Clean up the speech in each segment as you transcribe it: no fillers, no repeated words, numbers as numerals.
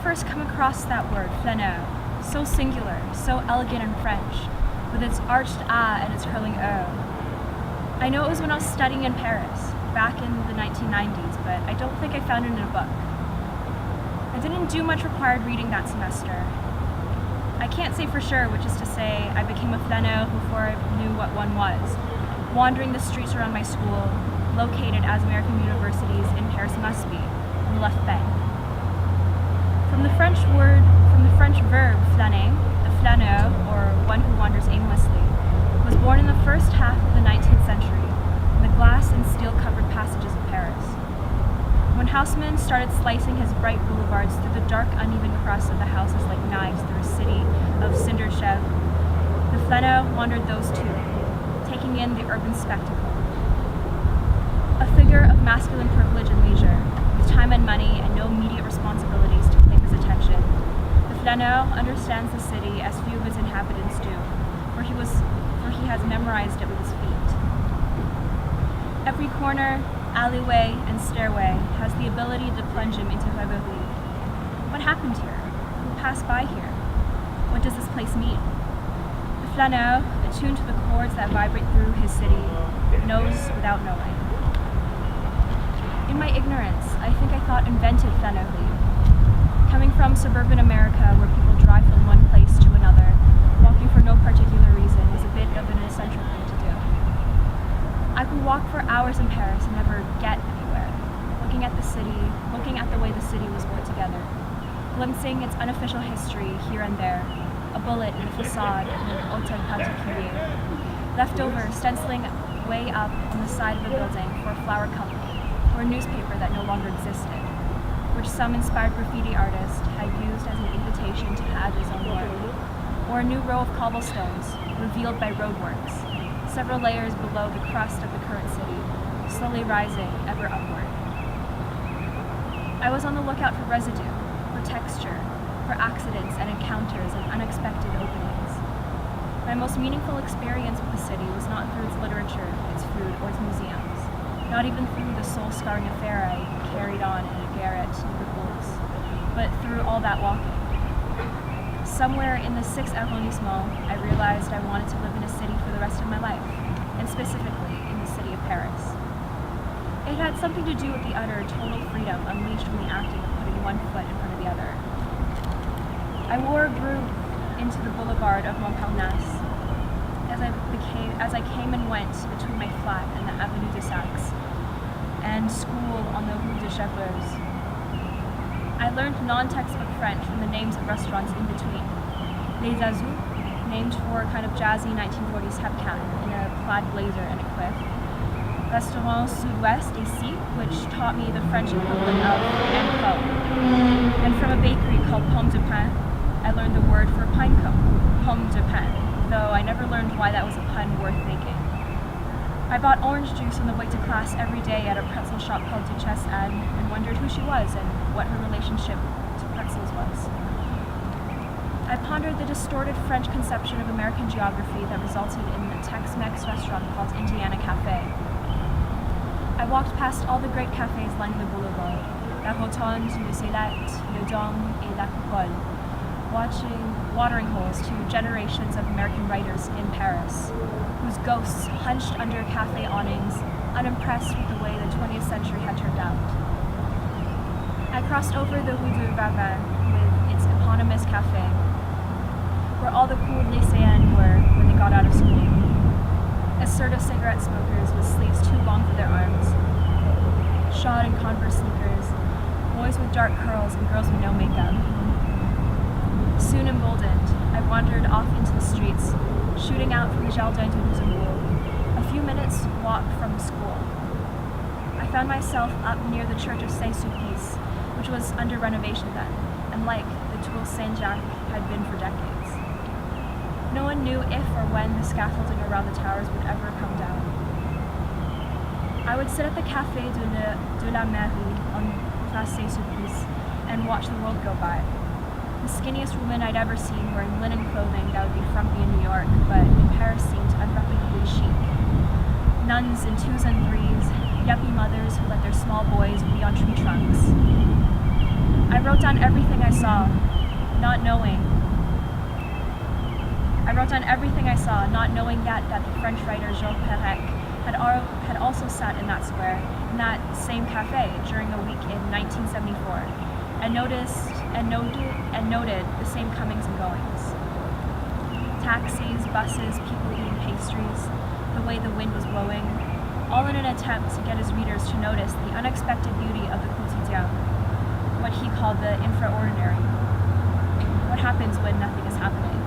first come across that word, flâneur, so singular, so elegant in French, with its arched A and its curling O? I know it was when I was studying in Paris, back in the 1990s, but I don't think I found it in a book. I didn't do much required reading that semester. I can't say for sure, which is to say I became a flâneur before I knew what one was, wandering the streets around my school, located as American universities in Paris must be, on the left bank. From the French verb flâner, the flâneur, or one who wanders aimlessly, was born in the first half of the 19th century in the glass and steel-covered passages of Paris. When housemen started slicing his bright boulevards through the dark, uneven crust of the houses like knives through a city of cinder chef, the flâneur wandered those too, taking in the urban spectacle. A figure of masculine privilege and leisure, with time and money and no immediate responsibilities to claim his attention, the flâneur understands the city as few of its inhabitants do, for he has memorized it with his feet. Every corner, alleyway, and stairway has the ability to plunge him into reverie. What happened here? Who passed by here? What does this place mean? The flâneur, attuned to the chords that vibrate through his city, knows without knowing. In my ignorance, I think I thought invented flânerie. Coming from suburban America, where people drive from one place to another, walking for no particular reason is a bit of an eccentric thing to do. I could walk for hours in Paris and never get anywhere, looking at the city, looking at the way the city was put together, glimpsing its unofficial history here and there, a bullet in the facade of an hôtel particulier, left over stenciling way up on the side of a building for a flower company, or a newspaper that no longer existed, which some inspired graffiti artist had used as an invitation to add his own work, or a new row of cobblestones revealed by roadworks, several layers below the crust of the current city, slowly rising ever upward. I was on the lookout for residue, for texture, for accidents and encounters and unexpected openings. My most meaningful experience with the city was not through its literature, its food, or its museums, not even through the soul-scarring affair I carried on in a garret near the Bourse, but through all that walking. Somewhere in the 6th arrondissement, I realized I wanted to live in a city for the rest of my life, and specifically in the city of Paris. It had something to do with the utter, total freedom unleashed from the acting of putting one foot in front of the other. I wore a groove into the boulevard of Montparnasse as I came and went between my flat and the Avenue de Saxe, and school on the Rue de Chevreuse. I learned non-textbook French from the names of restaurants in between. Les Azous, named for a kind of jazzy 1940s hepcat in a plaid blazer and a quiff. Restaurant Sud-Ouest ici, which taught me the French equivalent of en pot. And from a bakery called Pomme de Pain, I learned the word for pine cone, pomme de pain, though I never learned why that was a pun worth making. I bought orange juice on the way to class every day at a pretzel shop called Duchesse Anne and wondered who she was and what her relationship to pretzels was. I pondered the distorted French conception of American geography that resulted in a Tex-Mex restaurant called Indiana Cafe. I walked past all the great cafes lining the boulevard, La Rotonde, Le Céleste, Le Dôme, et La Coupole, watching watering holes to generations of American writers in Paris, whose ghosts hunched under cafe awnings, unimpressed with the way the 20th century had turned out. I crossed over the Rue de Vavin with its eponymous cafe, where all the cool lycéens were when they got out of school. Assertive cigarette smokers with sleeves too long for their arms, shod in Converse sneakers, boys with dark curls and girls with no makeup. Soon emboldened, I wandered off into the streets, shooting out from the Jardin du Luxembourg, a few minutes' walk from the school. I found myself up near the Church of Saint-Sulpice, which was under renovation then, and like the Tour Saint-Jacques had been for decades. No one knew if or when the scaffolding around the towers would ever come down. I would sit at the Café de la Mairie on Place Saint-Sulpice and watch the world go by. The skinniest woman I'd ever seen wearing linen clothing that would be frumpy in New York, but in Paris seemed unreplicably chic. Nuns in 2s and 3s, yuppie mothers who let their small boys be on tree trunks. I wrote down everything I saw, not knowing yet that the French writer Georges Perec had also sat in that square, in that same cafe, during a week in 1974, and noted the same comings and goings. Taxis, buses, people eating pastries, the way the wind was blowing, all in an attempt to get his readers to notice the unexpected beauty of the quotidien, what he called the infraordinary, what happens when nothing is happening.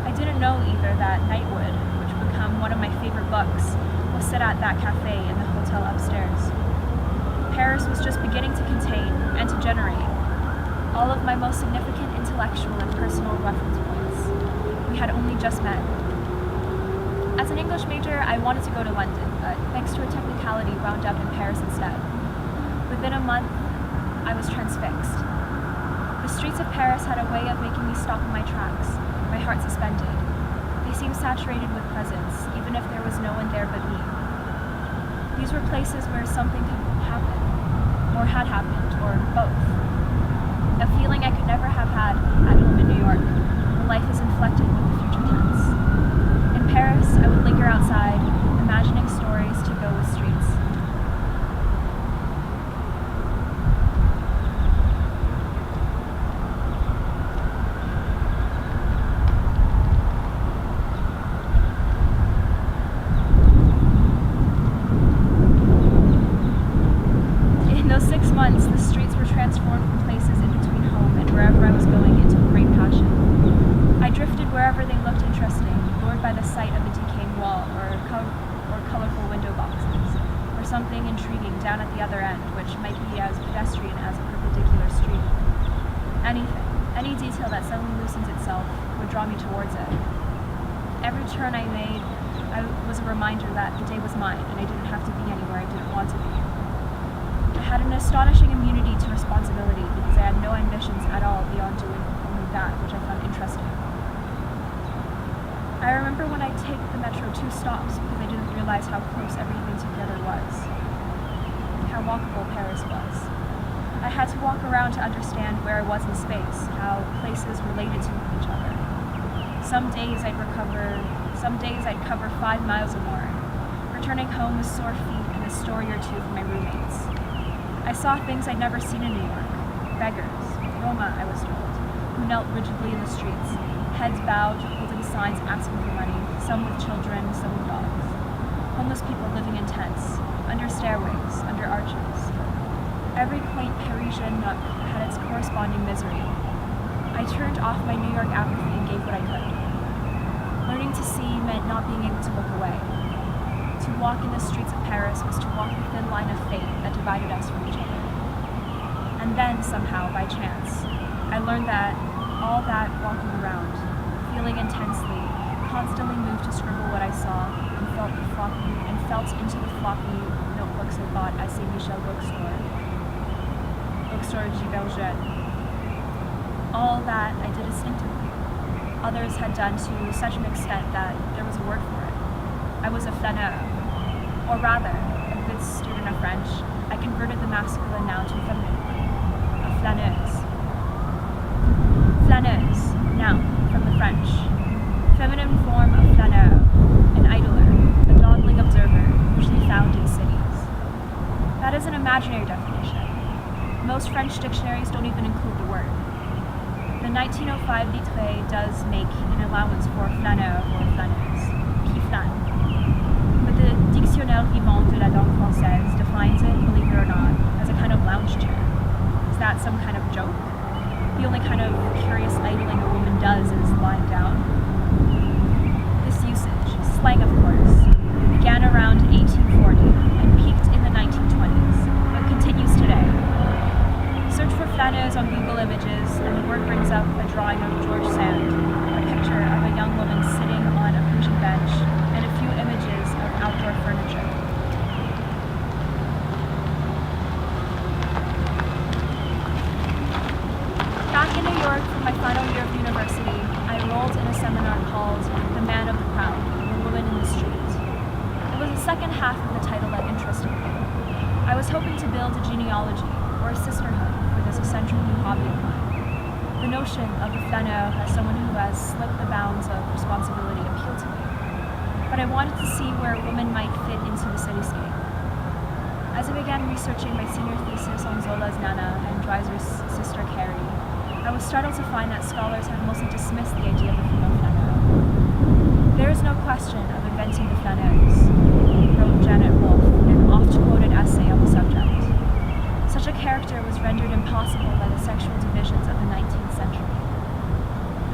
I didn't know either that Nightwood, which would become one of my favorite books, was set at that cafe in the hotel upstairs. Paris was just beginning to contain and to generate all of my most significant intellectual and personal reference points. We had only just met. As an English major, I wanted to go to London, but thanks to a technicality, wound up in Paris instead. Within a month, I was transfixed. The streets of Paris had a way of making me stop in my tracks, my heart suspended. They seemed saturated with presence, even if there was no one there but me. These were places where something could happen, or had happened, or both. A feeling I could never have had at home in New York, where life is inflected with the future tense. In Paris, I would linger outside, imagining stories to go with streets. In those 6 months, the streets were transformed from places in between home and wherever I was going into a great passion. I drifted wherever they looked interesting, lured by the sight of a decaying wall or colorful window boxes, or something intriguing down at the other end, which might be as pedestrian as a perpendicular street. Anything, any detail that suddenly loosens itself would draw me towards it. Every turn I made was a reminder that the day was mine and I didn't have to be anywhere I didn't want to be. I had an astonishing immunity to responsibility because I had no ambitions at all beyond doing only that which I found interesting. I remember when I'd take the metro 2 stops because I didn't realize how close everything together was, how walkable Paris was. I had to walk around to understand where I was in space, how places related to each other. Some days I'd cover 5 miles or more, returning home with sore feet and a story or two from my roommates. I saw things I'd never seen in New York. Beggars, Roma, I was told, who knelt rigidly in the streets, heads bowed, holding signs asking for money, some with children, some with dogs. Homeless people living in tents, under stairways, under arches. Every quaint Parisian nook had its corresponding misery. I turned off my New York apathy and gave what I could. Learning to see meant not being able to look away. To walk in the streets of Paris was to walk the thin line of fate that divided us from each other. And then, somehow, by chance, I learned that all that walking around, feeling intensely, constantly moved to scribble what I saw and felt into the floppy notebooks I bought at St. Michel bookstore Givergette. All that I did instinctively. Others had done to such an extent that there was a word for it. I was a flâneur, or rather, a good student of French, I converted the masculine noun to a feminine one, a flâneuse. Flâneuse, noun, from the French. Feminine form of flâneur, an idler, a dawdling observer, usually found in cities. That is an imaginary definition. Most French dictionaries don't even include the word. The 1905 Littré does make an allowance for flâneur or flâneuse, qui flâne. The Dictionnaire Vivant de la Langue Française defines it, believe it or not, as a kind of lounge chair. Is that some kind of joke? The only kind of curious idling a woman does is lying down. This usage, slang of course, began around 1840 and peaked in the 1920s, but continues today. Search for flâneuse on Google Images and the word brings up a drawing of George Sand, a picture of a young woman sitting on a Persian bench, and a few images of outdoor furniture. Back in New York for my final year of university, I enrolled in a seminar called The Man of the Crowd, The Woman in the Street. It was the second half of the title that interested me. I was hoping to build a genealogy, or a sisterhood, for this was a central new hobby of mine. The notion of the flâneur as someone who has slipped the bounds of responsibility appealed to me, but I wanted to see where a woman might fit into the cityscape. As I began researching my senior thesis on Zola's Nana and Dreiser's sister Carrie, I was startled to find that scholars have mostly dismissed the idea of the female flâneur. There is no question of inventing the flâneuse, wrote Janet Wolfe in an oft-quoted essay on the subject. Such a character was rendered impossible by the sexual divisions of the 19th century.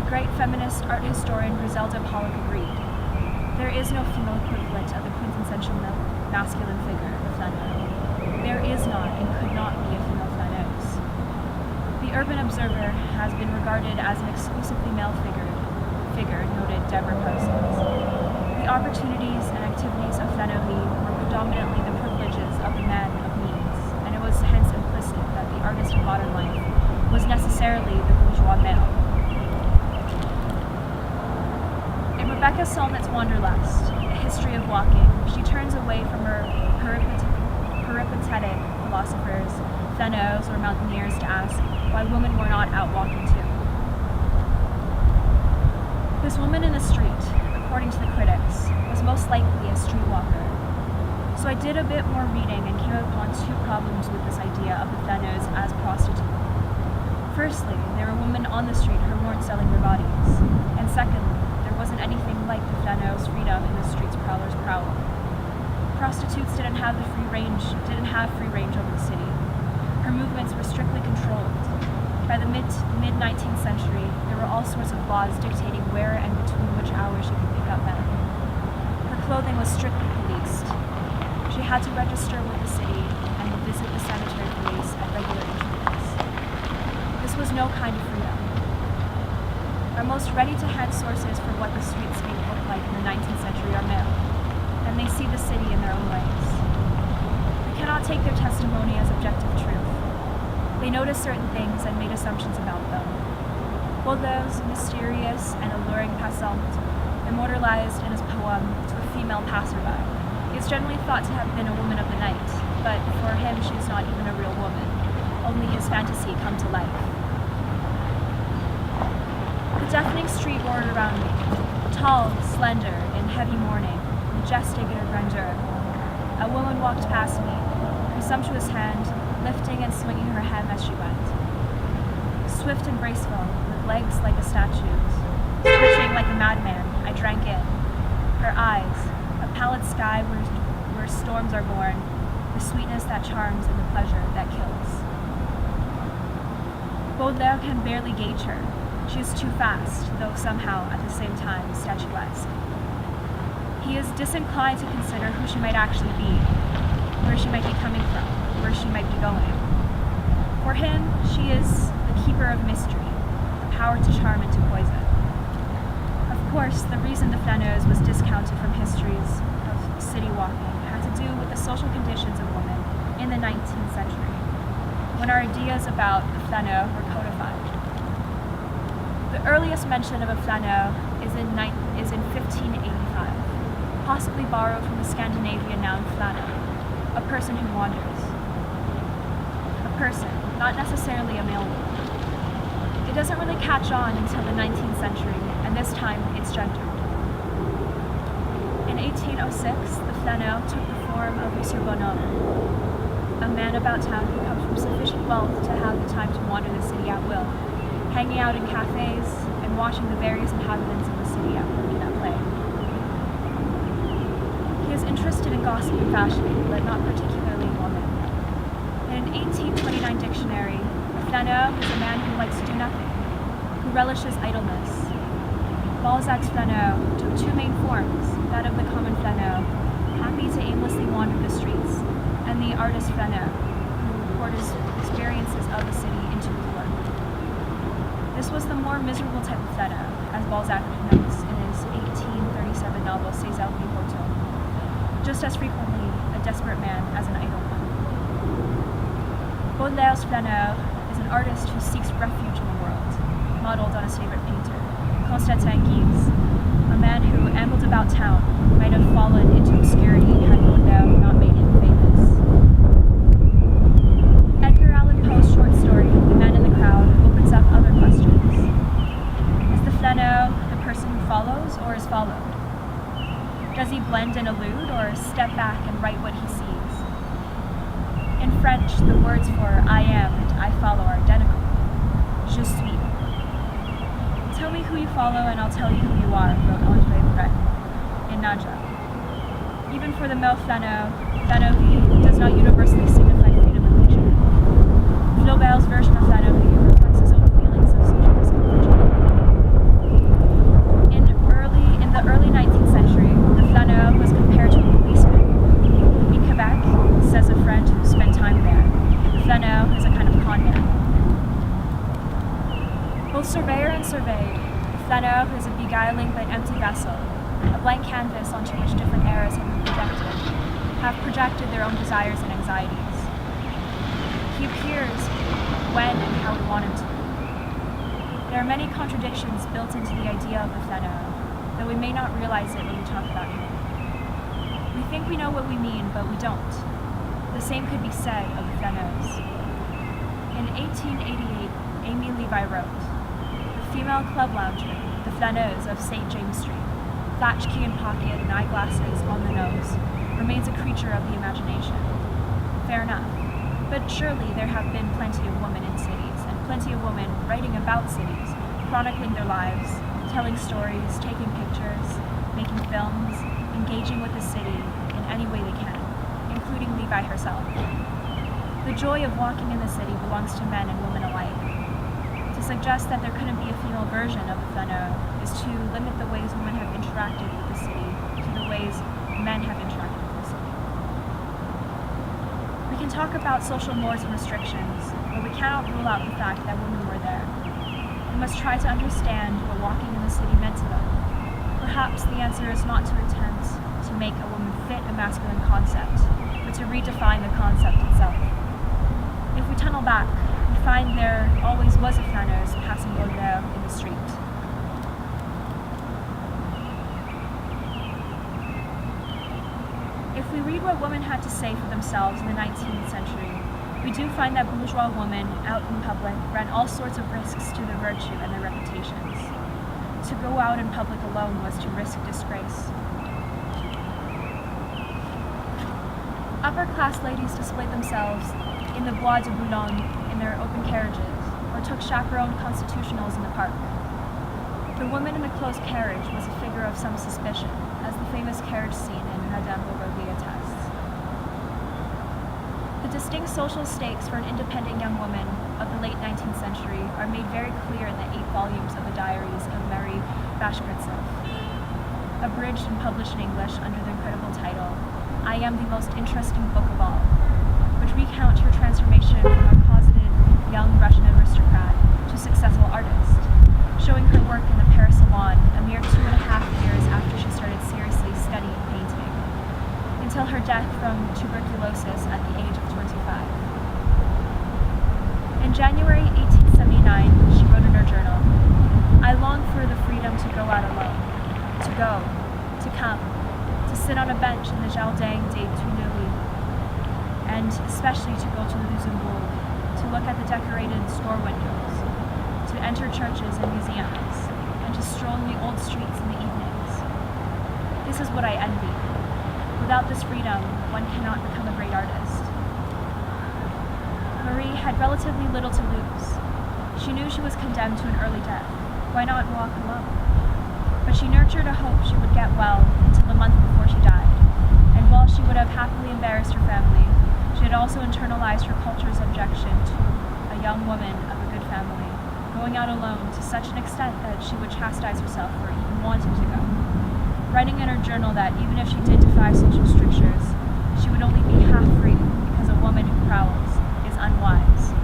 The great feminist art historian Griselda Pollock agreed. There is no female equivalent of the quintessential masculine figure, the flâneur. There is not and could not be a female flâneuse. The Urban Observer has been regarded as an exclusively male figure, noted Deborah Parsons. The opportunities and activities of flânerie were predominantly the privileges of the man of means, and it was hence implicit that the artist of modern life was necessarily the bourgeois male. In Rebecca Solnit's Wanderlust, A History of Walking, she turns away from her peripatetic philosophers, flâneurs, or mountaineers to ask why women were not out walking too. This woman in the street, according to the critics, was most likely a streetwalker. So I did a bit more reading and came upon two problems with this idea of the flâneuse as prostitute. Firstly, there were women on the street who weren't selling their bodies. And secondly, there wasn't anything like the flâneuse's freedom in the street's prowler's prowl. Prostitutes didn't have free range over the city. Her movements were strictly controlled. By the mid-19th century, there were all sorts of laws dictating where and between which hours she could pick up men. Her clothing was strictly policed. She had to register with the city and would visit the sanitary police at regular intervals. This was no kind of freedom. Our most ready-to-hand sources for what the streetscape looked like in the 19th century are male, and they see the city in their own ways. We cannot take their testimony as objective truth. They noticed certain things and made assumptions about them. Baudelaire's mysterious and alluring passante, immortalized in his poem To a Female Passerby, is generally thought to have been a woman of the night, but for him she is not even a real woman, only his fantasy come to life. The deafening street roared around me, tall, slender, in heavy mourning, majestic in her grandeur. A woman walked past me, her sumptuous hand lifting and swinging her hem as she went. Swift and graceful, with legs like a statue's, twitching like a madman, I drank in. Her eyes, a pallid sky where storms are born, the sweetness that charms and the pleasure that kills. Baudelaire can barely gauge her. She is too fast, though somehow, at the same time, statuesque. He is disinclined to consider who she might actually be, where she might be coming from, where she might be going. For him, she is the keeper of mystery, the power to charm and to poison. Of course, the reason the flâneuse was discounted from histories of city walking had to do with the social conditions of women in the 19th century, when our ideas about the flâneur were codified. The earliest mention of a flâneur is in 1585, possibly borrowed from the Scandinavian noun flâna, a person who wanders. A person, not necessarily a male one. It doesn't really catch on until the 19th century, and this time it's gendered. In 1806, the flâneur took the form of Monsieur Bonhomme, a man about town who comes from sufficient wealth to have the time to wander the city at will, hanging out in cafes and watching the various inhabitants of the city at work and at play. He is interested in gossip and fashion, but not particularly in women. In an 1829 dictionary, a flâneur is a man who likes to do nothing, who relishes idleness. Balzac's flâneur took two main forms, that of the common flâneur, happy to aimlessly wander the streets, and the artist flâneur, who poured his experiences of the city into his work. This was the more miserable type of flâneur, as Balzac notes in his 1837 novel Ces Alpes Photos, just as frequently a desperate man as an idle one. Baudelaire's flâneur is an artist who seeks refuge in the world, modeled on his favorite painter, Constantin Guise, a man who ambled about town, might have fallen into obscurity had Baudelaire not made him famous. Edgar Allan Poe's short story, The Does he blend and elude, or step back and write what he sees? In French, the words for I am and I follow are identical. Je suis. Tell me who you follow and I'll tell you who you are, wrote André Breton in Nadja. Even for the male Flâneuse-ing does not universally signify freedom of leisure. Flaubert's version of Flâneuse-ing reflects his own feelings of social discomfort. In the early 19th century, the Flâneur was compared to a policeman. In Quebec, says a friend who spent time there, the Flâneur is a kind of con man. Both surveyor and surveyed, the Flâneur is a beguiling but empty vessel, a blank canvas onto which different eras have projected their own desires and anxieties. He appears when and how we want him to. There are many contradictions built into the idea of the Flâneur, though we may not realize it when we talk about him. We think we know what we mean, but we don't. The same could be said of the Flâneuse. In 1888, Amy Levi wrote, "The female club lounger, the Flâneuse of St. James Street, latchkey in pocket and eyeglasses on the nose, remains a creature of the imagination." Fair enough. But surely there have been plenty of women in cities, and plenty of women writing about cities, chronicling their lives, telling stories, taking pictures, making films, engaging with the city in any way they can, including Levi herself. The joy of walking in the city belongs to men and women alike. To suggest that there couldn't be a female version of the Flâneur is to limit the ways women have interacted with the city to the ways men have interacted with the city. We can talk about social mores and restrictions, but we cannot rule out the fact that women were there. We must try to understand what walking in the city meant to them. Perhaps the answer is not to attempt to make a woman fit a masculine concept, but to redefine the concept itself. If we tunnel back, we find there always was a Flâneuse passing Baudelaire in the street. If we read what women had to say for themselves in the 19th century, we do find that bourgeois women out in public ran all sorts of risks to their virtue and their reputations. To go out in public alone was to risk disgrace. Upper-class ladies displayed themselves in the Bois de Boulogne in their open carriages, or took chaperoned constitutionals in the park. The woman in the close carriage was a figure of some suspicion, as the famous carriage scene in Madame Bovary attests. The distinct social stakes for an independent young woman of the late 19th century are made very clear in the 8 volumes of the diaries of Mary Bashkirtseff, abridged and published in English under the incredible title, "I Am the Most Interesting Book of All," which recounts her transformation from a closeted young Russian aristocrat to successful artist, showing her work in the Paris Salon a mere 2.5 years after she started seriously studying painting, until her death from tuberculosis at the age of 25. In January 1879, she wrote in her journal, "I long for the freedom to go out alone, to go, to come, to sit on a bench in the Jardin des Tuileries, and especially to go to the Luxembourg, to look at the decorated store windows, to enter churches and museums, and to stroll in the old streets in the evenings. This is what I envy. Without this freedom, one cannot become a great artist." Marie had relatively little to lose. She knew she was condemned to an early death. Why not walk alone? But she nurtured a hope she would get well until the month before she died, and while she would have happily embarrassed her family, she had also internalized her culture's objection to a young woman of a good family going out alone to such an extent that she would chastise herself for even wanting to go, writing in her journal that even if she did defy social strictures, she would only be half free because a woman who prowls is unwise.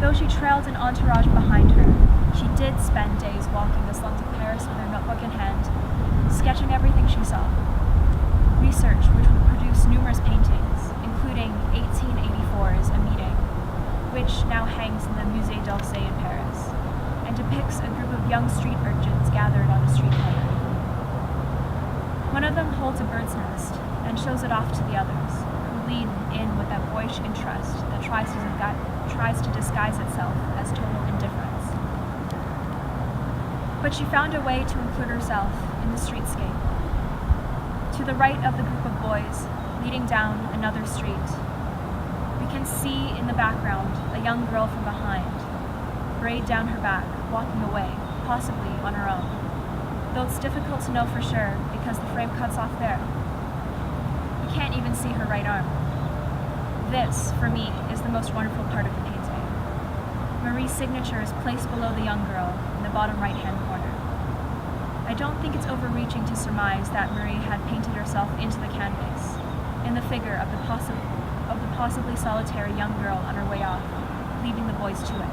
Though she trailed an entourage behind her, she did spend days walking the slums of Paris with her notebook in hand, sketching everything she saw. Research which would produce numerous paintings, including 1884's A Meeting, which now hangs in the Musée d'Orsay in Paris, and depicts a group of young street urchins gathered on a street corner. One of them holds a bird's nest and shows it off to the others, who lean in with that boyish interest that tries to disguise itself as total indifference. But she found a way to include herself in the streetscape, To the right of the group of boys, leading down another street, we can see in the background a young girl from behind, braid down her back, walking away, possibly on her own, though it's difficult to know for sure because the frame cuts off there. You can't even see her right arm. This, for me, is the most wonderful part of the painting. Marie's signature is placed below the young girl in the bottom right-hand corner. I don't think it's overreaching to surmise that Marie had painted herself into the canvas, in the figure of the possibly solitary young girl on her way off, leaving the boys to it.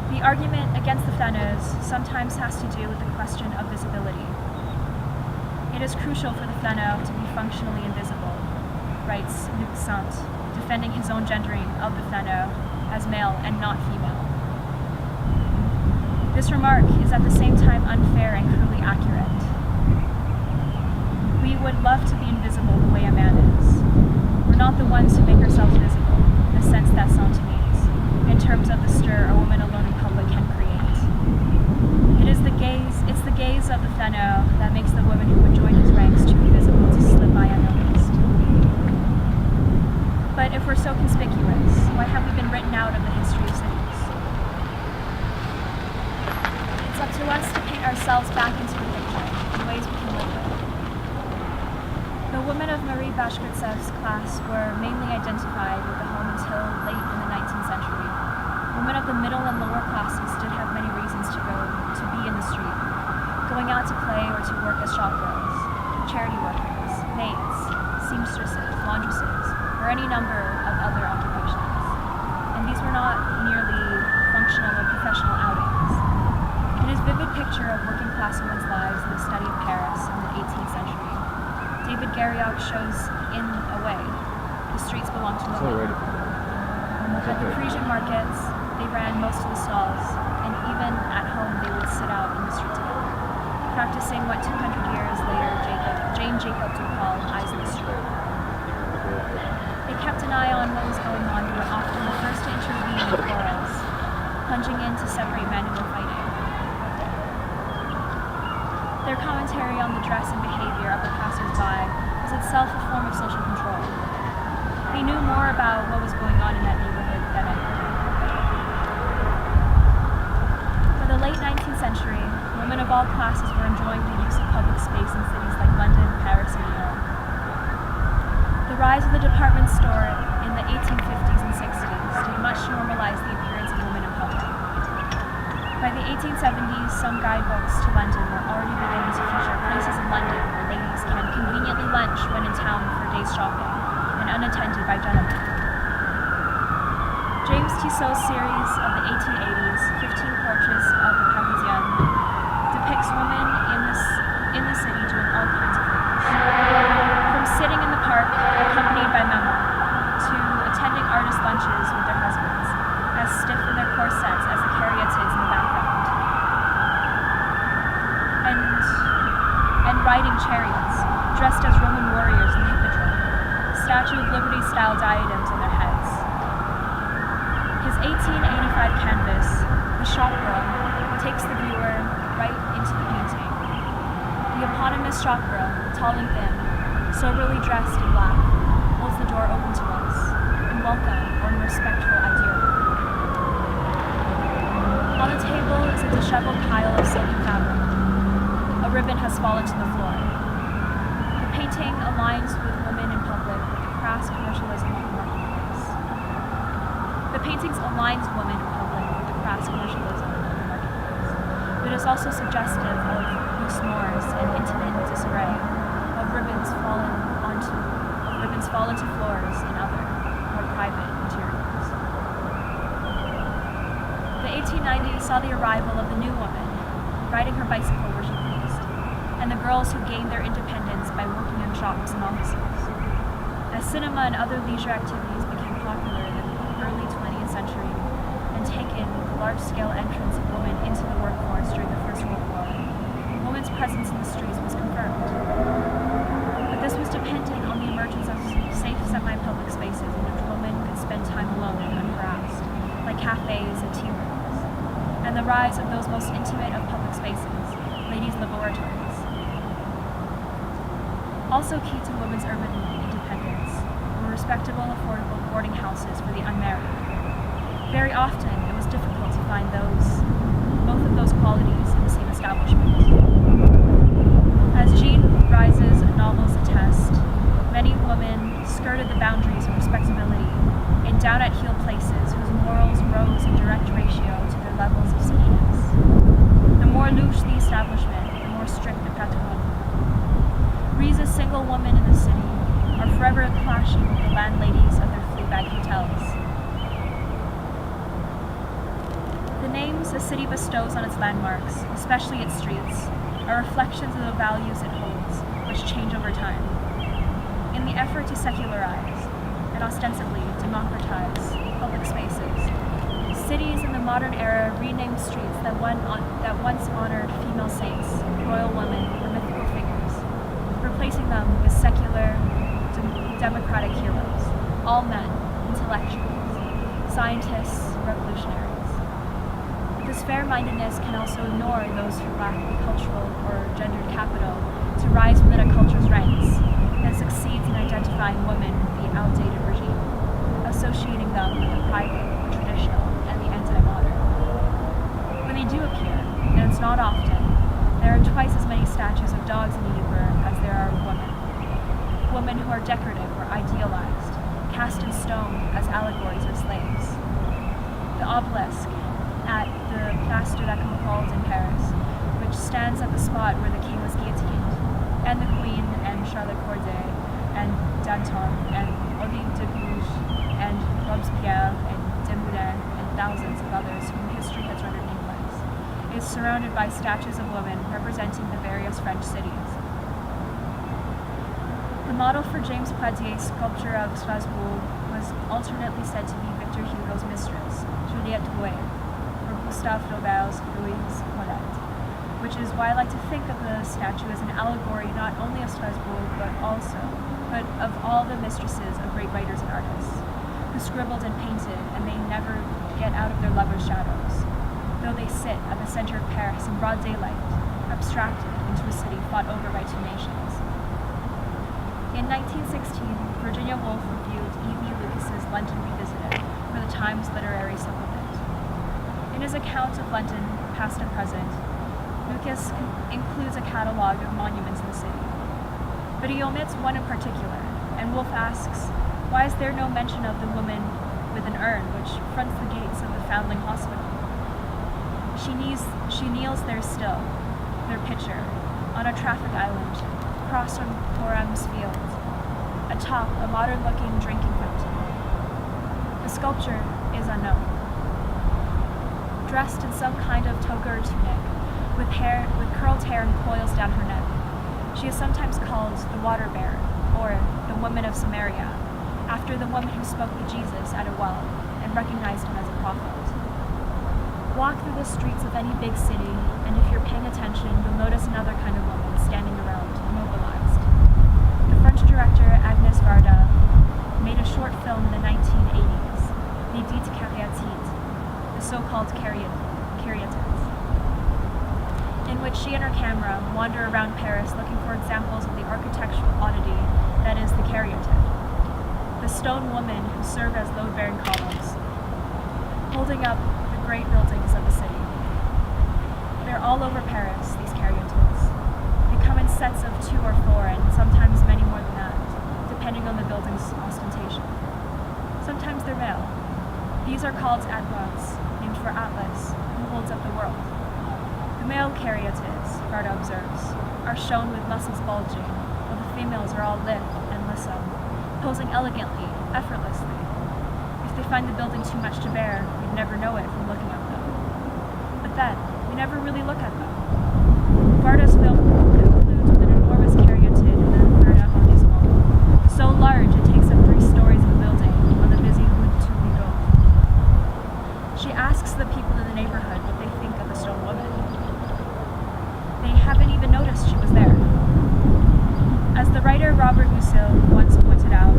The argument against the Flâneuse sometimes has to do with the question of visibility. It is crucial for the Flâneur to be functionally invisible, writes Luc Sant, defending his own gendering of the Flâneur as male and not female. This remark is at the same time unfair and cruelly accurate. We would love to be invisible the way a man is. We're not the ones who make ourselves visible, in the sense that Sant means, in terms of the stir a woman alone in public can create. It's the gaze of the Flâneur that makes the woman who would join his ranks too invisible to slip by unnoticed. But if we're so conspicuous, why have we been written out of the history of cities? It's up to us to paint ourselves back into the picture in ways we can live with. The women of Marie Bashkirtsev's class were mainly identified with the home until late in the 19th century. Women of the middle and lower classes did have many reasons to be in the street, going out to play or to work as shop girls, charity workers, maids, seamstresses, laundresses, or any number of other occupations. And these were not merely functional or professional outings. In his vivid picture of working class women's lives in the study of Paris in the 18th century, David Garrioch shows, in a way, the streets belong to women. At the Parisian markets, they ran most of the stalls, and even at home they would sit out in the street together, practicing what 200 years later Jane Jacobs would call eyes in the street. They kept an eye on what was going on and were often the first to intervene in quarrels, plunging in to separate men who were fighting. Their commentary on the dress and behavior of the passers-by was itself a form of social control. They knew more about what was going on in that neighborhood than anyone. For the late 19th century, women of all classes were enjoying the use of public space in cities like London, Paris, and New York. The rise of the department store in the 1850s and 60s did much to normalize the appearance of women in public. By the 1870s, some guidebooks to London were already beginning to feature places in London where ladies can conveniently lunch when in town for a day's shopping, and unattended by gentlemen. James Tissot's series of the 1880s, 15 Portraits of the Parisienne, depicts women in the city doing all kinds of things. From sitting in the park, accompanied by maman, to attending artist lunches with their husbands, as stiff in their corsets as the caryatids in the background. And riding chariots, dressed as Roman warriors in the Hippodrome, Statue of Liberty-style diadems on their heads. His 1885 canvas, The Shop Girl, takes the viewer right into the painting. The eponymous shop girl, tall and thin, soberly dressed in black, holds the door open to us, in welcome or in respectful adieu. On the table is a disheveled pile of silky fabric. A ribbon has fallen to the floor. The painting aligns with women in public with the crass commercialism of the marketplace. The painting aligns women in public with the crass commercialism of the marketplace. But it is also suggestive of loose moors and intimate disarray, of ribbons fallen to floors in other, more private interiors. The 1890s saw the arrival of the new woman, riding her bicycle where she pleased, and the girls who gained their independence by working in shops and offices. As cinema and other leisure activities became popular in the early 20th century and taken the large-scale entrance of women into the workforce during the First World War, women's presence in the streets was confirmed. But this was dependent on the emergence of safe semi-public spaces in which women could spend time alone and unharassed, like cafes and tea rooms, and the rise of those most intimate of public spaces, ladies' living laboratories. Also key to women's urban independence were respectable, affordable boarding houses for the unmarried. Very often, it was difficult to find both of those qualities in the same establishment. As Jean Rice's novels attest, many women skirted the boundaries of respectability in down-at-heel places whose morals rose in direct ratio to their levels of stickiness. The more louche the establishment, the more strict the patron. Rize's single women in the city are forever clashing with the landladies of their Fleabag hotels. The names a city bestows on its landmarks, especially its streets, are reflections of the values it holds, which change over time. In the effort to secularize and ostensibly democratize public spaces, cities in the modern era renamed streets that once honored female saints, royal women, or mythical figures, replacing them with secular, democratic heroes, all men, intellectuals, scientists, revolutionaries. This fair-mindedness can also ignore those who lack the cultural or gendered capital to rise within a culture's ranks and succeeds in identifying women with the outdated regime, associating them with the private, the traditional, and the anti-modern. When they do appear, and it's not often, there are twice as many statues of dogs in Edinburgh as there are of women. Women who are decorative or idealized, cast in stone as allegories or slaves. The obelisk at the Place de la Concorde in Paris, which stands at the spot where the king was guillotined, and the queen, and Charlotte Corday, and Danton, and Olive de Gouges, and Robespierre, and Desmoulins, and thousands of others whom history has rendered nameless, is surrounded by statues of women representing the various French cities. The model for James Poitier's sculpture of Strasbourg was alternately said to be Victor Hugo's mistress, Juliette Drouet, or Gustave Flaubert's Louise Colette, which is why I like to think of the statue as an allegory not only of Strasbourg, but of all the mistresses of great writers and artists, who scribbled and painted, and they never get out of their lovers' shadows, though they sit at the center of Paris in broad daylight, abstracted into a city fought over by two nations. In 1916, Virginia Woolf reviewed E.B. Lucas's London Revisited for the Times Literary Supplement. In his account of London, past and present, Lucas includes a catalogue of monuments in the city. But he omits one in particular, and Woolf asks, why is there no mention of the woman with an urn which fronts the gates of the Foundling Hospital? She kneels there still, their picture, on a traffic island, across from Gorham's Field, atop a modern-looking drinking fountain. The sculpture is unknown. Dressed in some kind of toga or tunic, with curled hair and coils down her neck, she is sometimes called the water bearer, or the woman of Samaria, after the woman who spoke with Jesus at a well and recognized him as a prophet. Walk through the streets of any big city, and if you're paying attention, you'll notice another kind of woman standing around, immobilized. The French director Agnès Varda made a short film in the 1980s, Les Dites Caryatides, the so-called caryatides, in which she and her camera wander around Paris looking for examples of the architectural oddity that is the caryatid, the stone woman who serve as load-bearing columns, holding up the great buildings of the city. They're all over Paris, these caryatids. They come in sets of 2 or 4, and sometimes many more than that, depending on the building's ostentation. Sometimes they're male. These are called Atlas, named for Atlas, who holds up the world. The male caryatids, Varda observes, are shown with muscles bulging, while the females are all lithe and lissom, posing elegantly, effortlessly. If they find the building too much to bear, we'd never know it from looking at them. But then, we never really look at them. Varda's film concludes with an enormous caryatid in the third arrondissement, so large it takes up 3 stories of a building on the busy Rue de Tourneau. She asks the people in the neighborhood what they think of the stone woman. They haven't even noticed she was there. As the writer Robert Musil once pointed out,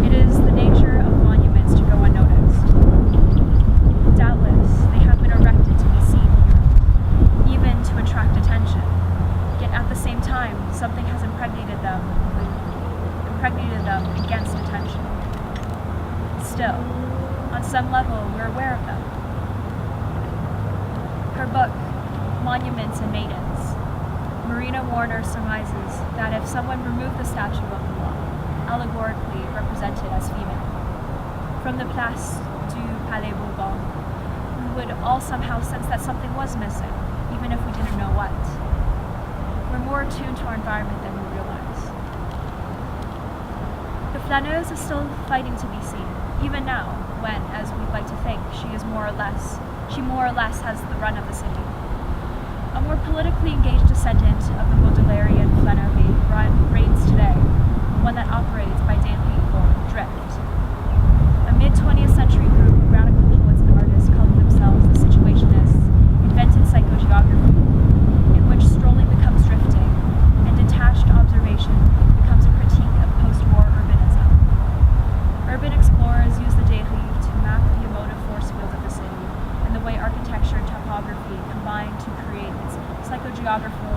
it is the nature of monuments to go unnoticed. Doubtless, they have been erected to be seen here, even to attract attention, some level, we're aware of them. Her book, Monuments and Maidens, Marina Warner surmises that if someone removed the statue of the law, allegorically represented as female, from the Place du Palais Bourbon, we would all somehow sense that something was missing, even if we didn't know what. We're more attuned to our environment than we realize. The Flâneuse is still fighting to be seen, even now, when, as we'd like to think, she more or less has the run of the city. A more politically engaged descendant of the Baudelarian Flânerie reigns today, one that operates by daily or drift. A mid-20th century group of radical poets and artists calling themselves the Situationists invented psychogeography, in which strolling becomes drifting, and detached observation becomes a critique of post-war urbanism. Urban explorers use the daily to map the emotive force field of the city, and the way architecture and topography combine to create its psychogeographical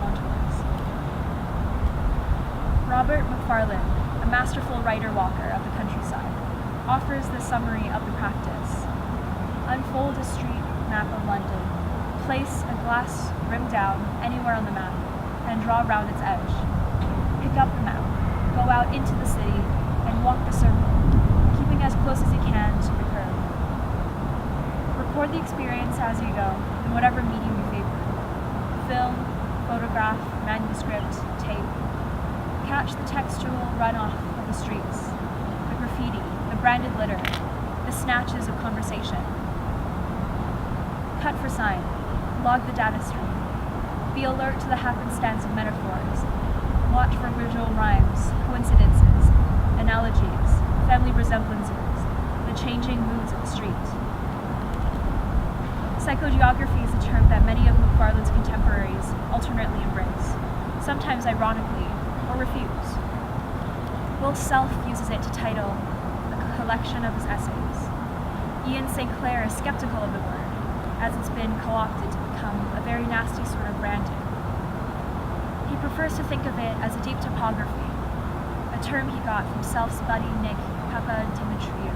contours. Robert McFarlane, a masterful writer-walker of the countryside, offers the summary of the practice. Unfold a street map of London, place a glass rim down anywhere on the map, and draw round its edge. Pick up the map, go out into the city, and walk the circle, keeping as close as you can to the curve. Record the experience as you go, in whatever medium you favor. Film, photograph, manuscript, tape. Catch the textual runoff of the streets, the graffiti, the branded litter, the snatches of conversation. Cut for sign, log the data stream. Be alert to the happenstance of metaphors. Watch for visual rhymes, coincidences, analogies, family resemblances, the changing moods of the street. Psychogeography is a term that many of McFarlane's contemporaries alternately embrace, sometimes ironically, or refuse. Will Self uses it to title a collection of his essays. Ian St. Clair is skeptical of the word, as it's been co-opted to become a very nasty sort of branding. He prefers to think of it as a deep topography, a term he got from Self's buddy Nick Papadimitriou,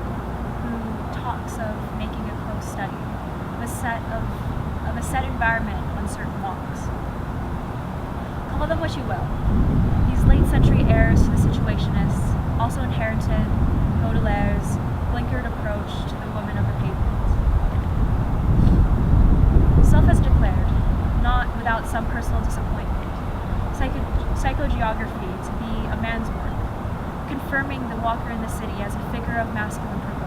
who talks of making a close study of a set environment on certain walks. Call them what you will. These late century heirs to the Situationists also inherited Baudelaire's blinkered approach to the woman of the pavement. Self has declared, not without some personal disappointment, psychogeography to be a man's work, confirming the walker in the city as a figure of masculine privilege.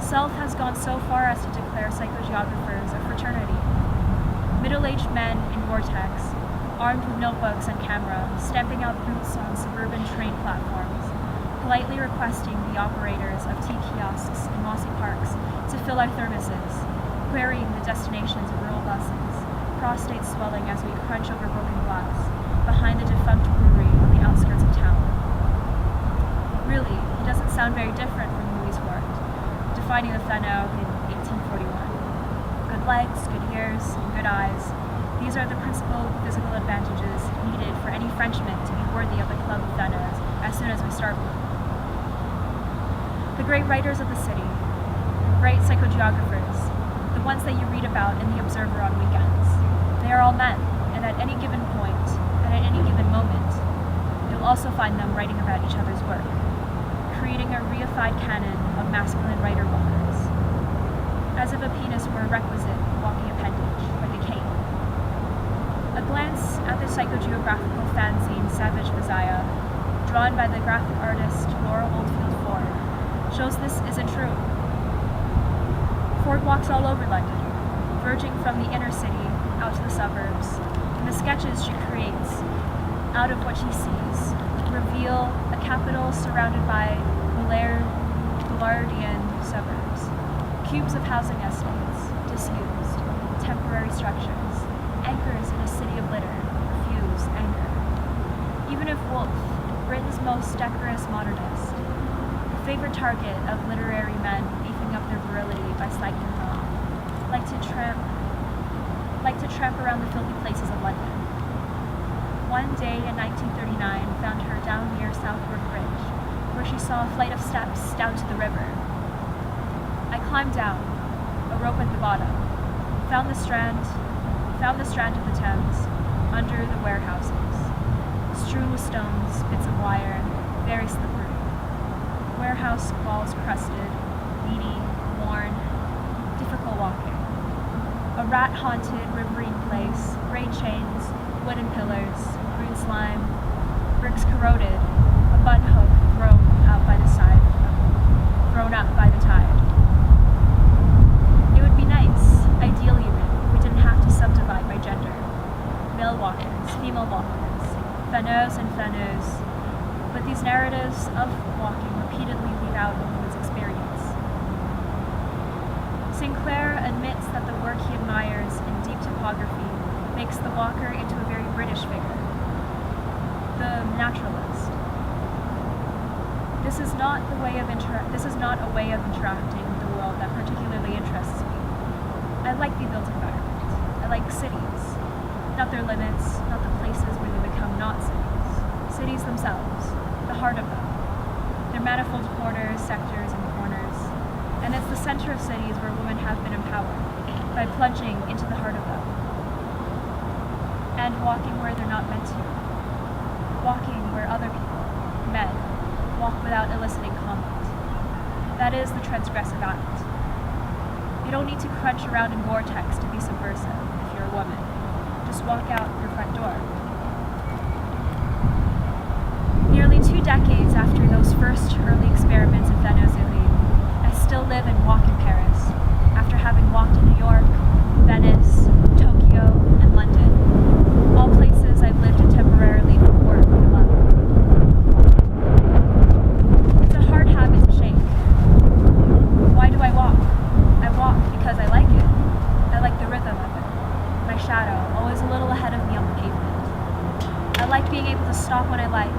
Self has gone so far as to declare psychogeographers a fraternity. Middle-aged men in Vortex, armed with notebooks and camera, stamping out routes on suburban train platforms, politely requesting the operators of tea kiosks in mossy parks to fill our thermoses, querying the destinations of rural buses, prostate swelling as we crunch over broken glass, behind the defunct brewery on the outskirts of town. Really, he doesn't sound very different from Louis Ward, defining the Flâneuse in 1841. Good legs, good ears, and good eyes. These are the principal physical advantages needed for any Frenchman to be worthy of the Club of Flâneuse as soon as we start with. The great writers of the city, the great psychogeographers, the ones that you read about in The Observer on weekends, they are all men, and at any given point, and at any given moment, you'll also find them writing about each other's work, creating a reified canon of masculine writer-walkers, as if a penis were a requisite walking appendage, like a cane. A glance at the psychogeographical fanzine Savage Messiah, drawn by the graphic artist Laura Oldfield Ford, shows this isn't true. Ford walks all over London, verging from the inner city out to the suburbs, and the sketches she creates out of what she sees reveal a capital surrounded by Bullardian suburbs, cubes of housing estates, disused, temporary structures, anchors in a city of litter, refuse anchor. Even if Woolf, Britain's most decorous modernist, the favorite target of literary men beefing up their virility by slagging them off, like to tramp around the filthy places of London. One day in 1939 found her down near Southwark Bridge, where she saw a flight of steps down to the river. I climbed down, a rope at the bottom, found the strand of the Thames, under the warehouses, strewn with stones, bits of wire, very slippery. Warehouse walls crusted, weedy, worn, difficult walking. A rat-haunted, riverine place, gray chains, wooden pillars, green slime, bricks corroded, a bun hook thrown up by the tide. It would be nice, ideal even, if we didn't have to subdivide by gender. Male walkers, female walkers, Flâneuse and Flâneuse, but these narratives of walking repeatedly leave out a woman's experience. Sinclair admits that the work he admires in deep topography makes the walker into a very British figure, the naturalist. This is not a way of interacting with the world that particularly interests me. I like the built environment. I like cities, not their limits, not the places where they become not cities. Cities themselves, the heart of them, their manifold quarters, sectors, and corners. And it's the center of cities where women have been empowered by plunging into the heart of them and walking where they're not meant to, walking where other people, men, walk without eliciting comment. That is the transgressive act. You don't need to crunch around in vortex to be subversive if you're a woman. Just walk out your front door. Nearly 2 decades after those first early experiments in Flâneuse-ing, I still live and walk in Paris, after having walked in New York, Venice, Tokyo, and London, all places I've lived in temporarily for work I love. It's a hard habit to shake. Why do I walk? I walk because I like it. I like the rhythm of it. My shadow, always a little ahead of me on the pavement. I like being able to stop when I like,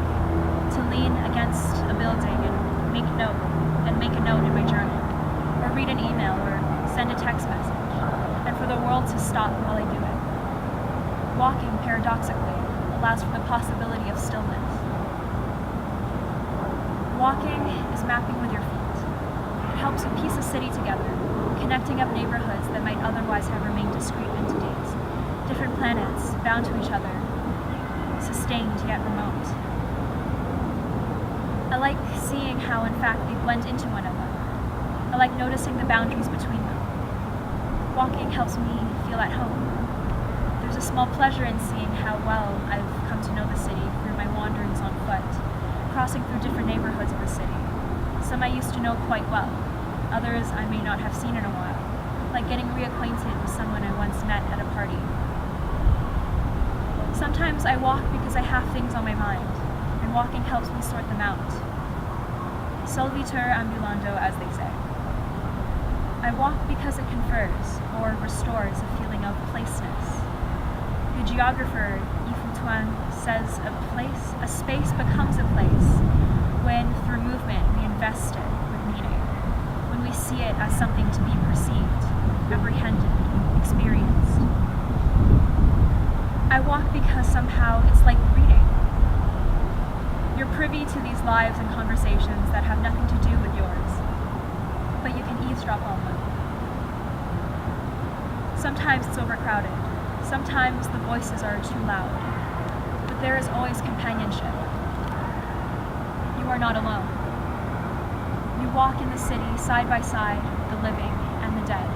to lean against a building and make a note in my journal, or read an email, or send a text message, and for the world to stop while I do it. Walking, paradoxically, allows for the possibility of stillness. Walking is mapping with your feet. It helps you piece a city together, connecting up neighborhoods that might otherwise have remained discrete entities, different planets bound to each other, sustained yet remote. I like seeing how, in fact, they blend into one another. I like noticing the boundaries between them. Walking helps me feel at home. There's a small pleasure in seeing how well I've come to know the city through my wanderings on foot, crossing through different neighborhoods of the city. Some I used to know quite well, others I may not have seen in a while, like getting reacquainted with someone I once met at a party. Sometimes I walk because I have things on my mind, and walking helps me sort them out. Solvitur ambulando, as they say. I walk because it confers, or restores, a feeling of placeness. The geographer Yves Tuan says a space becomes a place when, through movement, we invest it with meaning, when we see it as something to be perceived, apprehended, experienced. I walk because somehow it's like reading. You're privy to these lives and conversations that have nothing to do with yours, but you can eavesdrop on them. Sometimes it's overcrowded. Sometimes the voices are too loud. But there is always companionship. You are not alone. You walk in the city side by side, the living and the dead.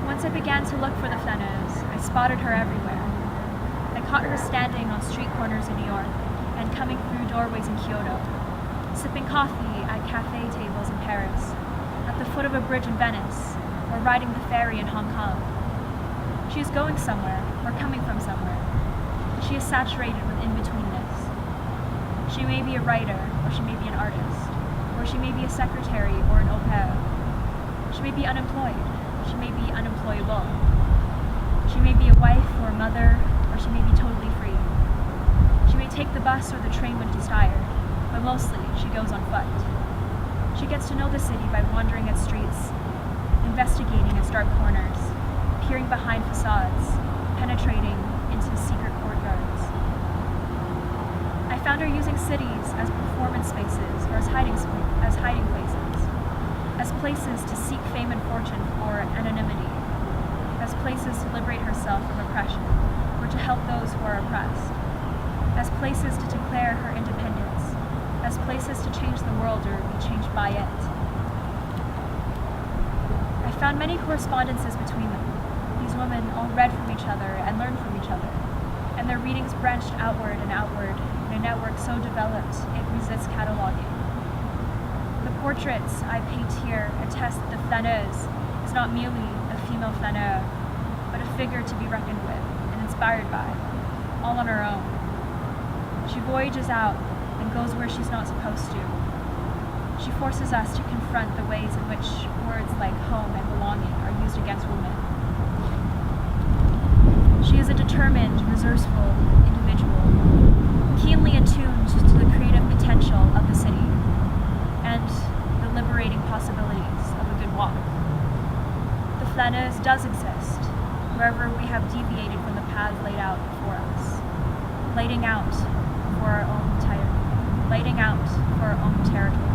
Once I began to look for the Flâneuse, I spotted her everywhere. I caught her standing on street corners in New York and coming through doorways in Kyoto, sipping coffee at cafe tables in Paris, at the foot of a bridge in Venice, or riding the ferry in Hong Kong. She is going somewhere, or coming from somewhere. She is saturated with in-betweenness. She may be a writer, or she may be an artist, or she may be a secretary or an au pair. She may be unemployed, she may be unemployable. She may be a wife or a mother, or she may be totally free. She may take the bus or the train when she's tired, but mostly she goes on foot. She gets to know the city by wandering its streets, investigating its dark corners, peering behind facades, penetrating into secret courtyards. found her using cities as performance spaces or as hiding places, as places to seek fame and fortune for anonymity, as places to liberate herself from oppression or to help those who are oppressed, as places to declare her independence, as places to change the world or be changed by it. I found many correspondences between them. These women all read from each other and learned from each other, and their readings branched outward in a network so developed it resists cataloging. The portraits I paint here attest that the Flâneuse is not merely a female flaneur, but a figure to be reckoned with and inspired by, all on her own. She voyages out and goes where she's not supposed to. She forces us to confront the ways in which words like home and belonging are used against women. She is a determined, resourceful individual, keenly attuned to the creative potential of the city and the liberating possibilities of a good walk. The Flâneuse does exist, wherever we have deviated from the paths laid out before us, laying out for our own territory.